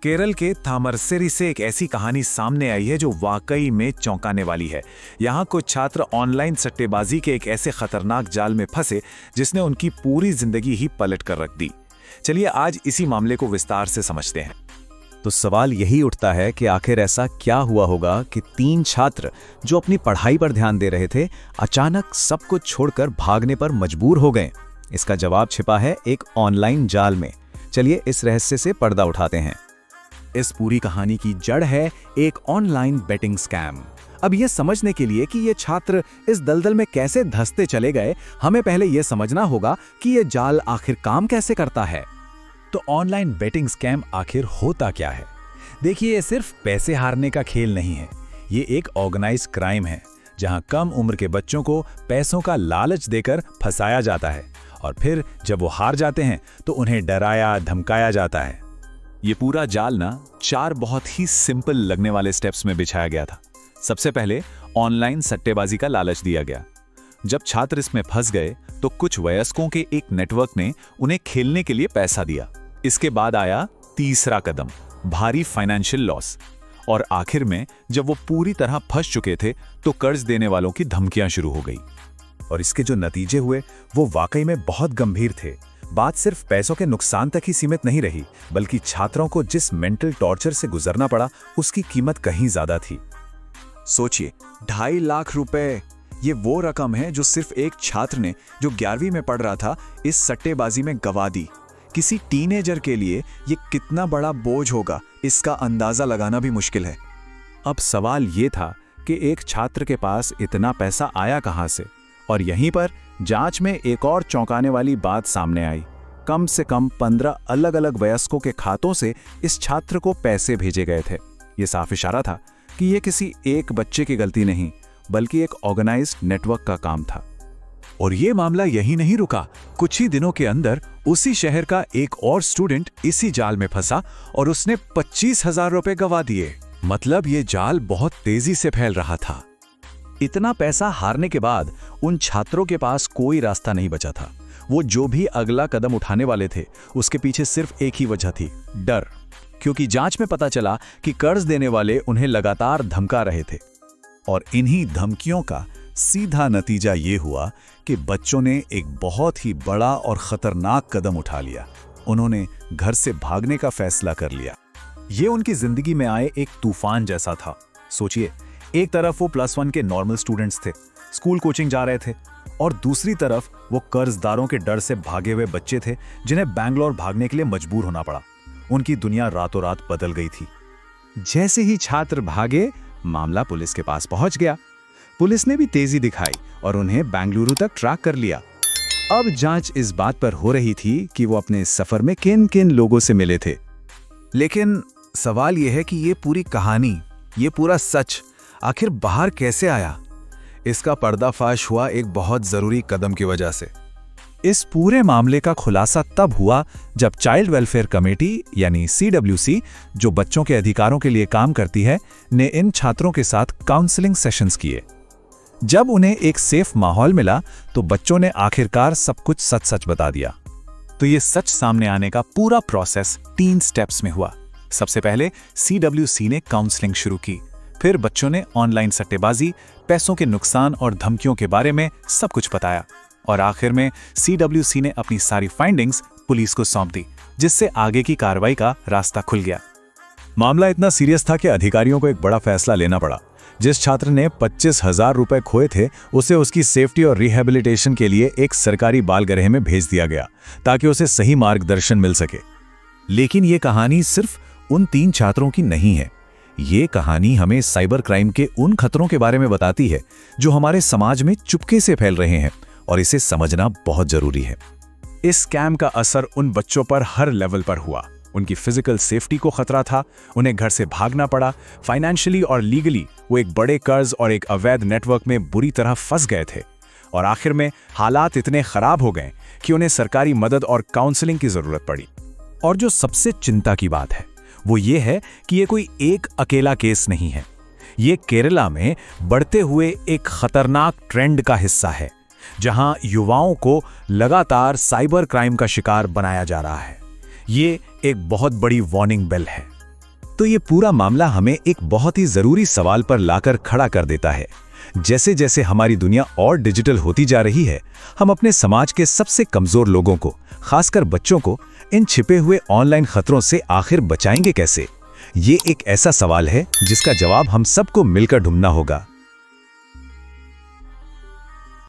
केरल के थामरसेरी से एक ऐसी कहानी सामने आई है जो वाकई में चौंकाने वाली है। यहाँ कुछ छात्र ऑनलाइन सट्टेबाजी के एक ऐसे खतरनाक जाल में फंसे जिसने उनकी पूरी जिंदगी ही पलट कर रख दी। चलिए आज इसी मामले को विस्तार से समझते हैं। तो सवाल यही उठता है कि आखिर ऐसा क्या हुआ होगा कि 3 छात्र जो अपनी पढ़ाई पर ध्यान दे रहे थे अचानक सब कुछ छोड़कर भागने पर मजबूर हो गए। इसका जवाब छिपा है एक ऑनलाइन जाल में। चलिए इस रहस्य से पर्दा उठाते हैं। इस पूरी कहानी की जड़ है एक ऑनलाइन बेटिंग स्कैम। अब यह समझने के लिए कि ये छात्र इस दलदल में कैसे धंसते चले गए, हमें पहले यह समझना होगा कि यह जाल आखिर काम कैसे करता है। तो ऑनलाइन बेटिंग स्कैम आखिर होता क्या है? देखिए, ये सिर्फ पैसे हारने का खेल नहीं है। ये एक ऑर्गेनाइज्ड क्राइम है जहां कम उम्र के बच्चों को पैसों का लालच देकर फंसाया जाता है और फिर जब वो हार जाते हैं तो उन्हें डराया धमकाया जाता है। ये पूरा जाल 4 बहुत ही सिंपल लगने वाले स्टेप्स में बिछाया गया था। सबसे पहले ऑनलाइन सट्टेबाजी का लालच दिया गया। जब छात्र इसमें फंस गए तो कुछ वयस्कों के एक नेटवर्क ने उन्हें खेलने के लिए पैसा दिया। इसके बाद आया तीसरा कदम, भारी फाइनेंशियल लॉस। और आखिर में जब वो पूरी तरह फंस चुके थे तो कर्ज देने वालों की धमकियां शुरू हो गई। और इसके जो नतीजे हुए वो वाकई में बहुत गंभीर थे। बात सिर्फ पैसों के नुकसान तक ही सीमित नहीं रही, बल्कि छात्रों को जिस मेंटल टॉर्चर से गुजरना पड़ा उसकी कीमत कहीं ज्यादा थी। सोचिए, 2.5 लाख रुपए, ये वो रकम है जो सिर्फ एक छात्र ने जो 11वीं में पढ़ रहा था इस सट्टेबाजी में गंवा दी। किसी टीनेजर के लिए ये कितना बड़ा बोझ होगा, इसका अंदाजा लगाना भी मुश्किल है। अब सवाल ये था कि एक छात्र के पास इतना पैसा आया कहां से? और यहीं पर जांच में एक और चौंकाने वाली बात सामने आई। कम से कम 15 अलग अलग वयस्कों के खातों से इस छात्र को पैसे भेजे गए थे। यह साफ इशारा था कि यह किसी एक बच्चे की गलती नहीं, बल्कि एक ऑर्गेनाइज्ड नेटवर्क का काम था। और यह मामला यही नहीं रुका। कुछ ही दिनों के अंदर उसी शहर का एक और स्टूडेंट इसी जाल में फंसा और उसने 25,000 रुपए गंवा दिए। मतलब यह जाल बहुत तेजी से फैल रहा था। इतना पैसा हारने के बाद उन छात्रों के पास कोई रास्ता नहीं बचा था। वो जो भी अगला कदम उठाने वाले थे उसके पीछे सिर्फ एक ही वजह थी, डर। क्योंकि जांच में पता चला कि कर्ज देने वाले उन्हें लगातार धमका रहे थे। और इन्हीं धमकियों का सीधा नतीजा ये हुआ कि बच्चों ने एक बहुत ही बड़ा और खतरनाक कदम उठा लिया। उन्होंने घर से भागने का फैसला कर लिया। ये उनकी जिंदगी में आए एक तूफान जैसा था। सोचिए, एक तरफ वो +1 के नॉर्मल स्टूडेंट्स थे, स्कूल कोचिंग जा रहे थे, और दूसरी तरफ वो कर्जदारों के डर से भागे हुए बच्चे थे जिन्हें बैंगलोर भागने के लिए मजबूर होना पड़ा। उनकी दुनिया रातों रात बदल गई थी। जैसे ही छात्र भागे, मामला पुलिस के पास पहुंच गया। पुलिस ने भी तेजी दिखाई और उन्हें बेंगलुरु तक ट्रैक कर लिया। अब जांच इस बात पर हो रही थी कि वो अपने सफर में किन किन लोगों से मिले थे। लेकिन सवाल यह है कि ये पूरी कहानी, ये पूरा सच आखिर बाहर कैसे आया? इसका पर्दाफाश हुआ एक बहुत जरूरी कदम की वजह से। इस पूरे मामले का खुलासा तब हुआ जब चाइल्ड वेलफेयर कमेटी यानी CWC, जो बच्चों के अधिकारों के लिए काम करती है, ने इन छात्रों के साथ काउंसलिंग सेशंस किए। जब उन्हें एक सेफ माहौल मिला तो बच्चों ने आखिरकार सब कुछ सच सच बता दिया। तो ये सच सामने आने का पूरा प्रोसेस 3 स्टेप्स में हुआ। सबसे पहले CWC ने काउंसलिंग शुरू की। फिर बच्चों ने ऑनलाइन सट्टेबाजी, पैसों के नुकसान और धमकियों के बारे में सब कुछ बताया। और आखिर में CWC ने अपनी सारी फाइंडिंग्स पुलिस को सौंप दी, जिससे आगे की कार्रवाई का रास्ता खुल गया। मामला इतना सीरियस था कि अधिकारियों को एक बड़ा फैसला लेना पड़ा। जिस छात्र ने 25,000 रुपए खोए थे उसे उसकी सेफ्टी और रिहेबिलिटेशन के लिए एक सरकारी बालगृह में भेज दिया गया ताकि उसे सही मार्गदर्शन मिल सके। लेकिन ये कहानी सिर्फ उन 3 छात्रों की नहीं है। ये कहानी हमें साइबर क्राइम के उन खतरों के बारे में बताती है जो हमारे समाज में चुपके से फैल रहे हैं, और इसे समझना बहुत जरूरी है। इस स्कैम का असर उन बच्चों पर हर लेवल पर हुआ। उनकी फिजिकल सेफ्टी को खतरा था, उन्हें घर से भागना पड़ा, फाइनेंशियली और लीगली वो एक बड़े कर्ज और एक अवैध नेटवर्क में बुरी तरह फंस गए थे। और आखिर में हालात इतने खराब हो गए कि उन्हें सरकारी मदद और काउंसलिंग की जरूरत पड़ी। और जो सबसे चिंता की बात है वो ये है कि ये कोई एक अकेला केस नहीं है। ये केरला में बढ़ते हुए एक खतरनाक ट्रेंड का हिस्सा है, जहां युवाओं को लगातार साइबर क्राइम का शिकार बनाया जा रहा है। ये एक बहुत बड़ी वार्निंग बेल है। तो ये पूरा मामला हमें एक बहुत ही जरूरी सवाल पर लाकर खड़ा कर देता है। जैसे जैसे हमारी दुनिया और डिजिटल होती जा रही है, हम अपने समाज के सबसे कमजोर लोगों को, खासकर बच्चों को, इन छिपे हुए ऑनलाइन खतरों से आखिर बचाएंगे कैसे? ये एक ऐसा सवाल है जिसका जवाब हम सबको मिलकर ढूंढना होगा।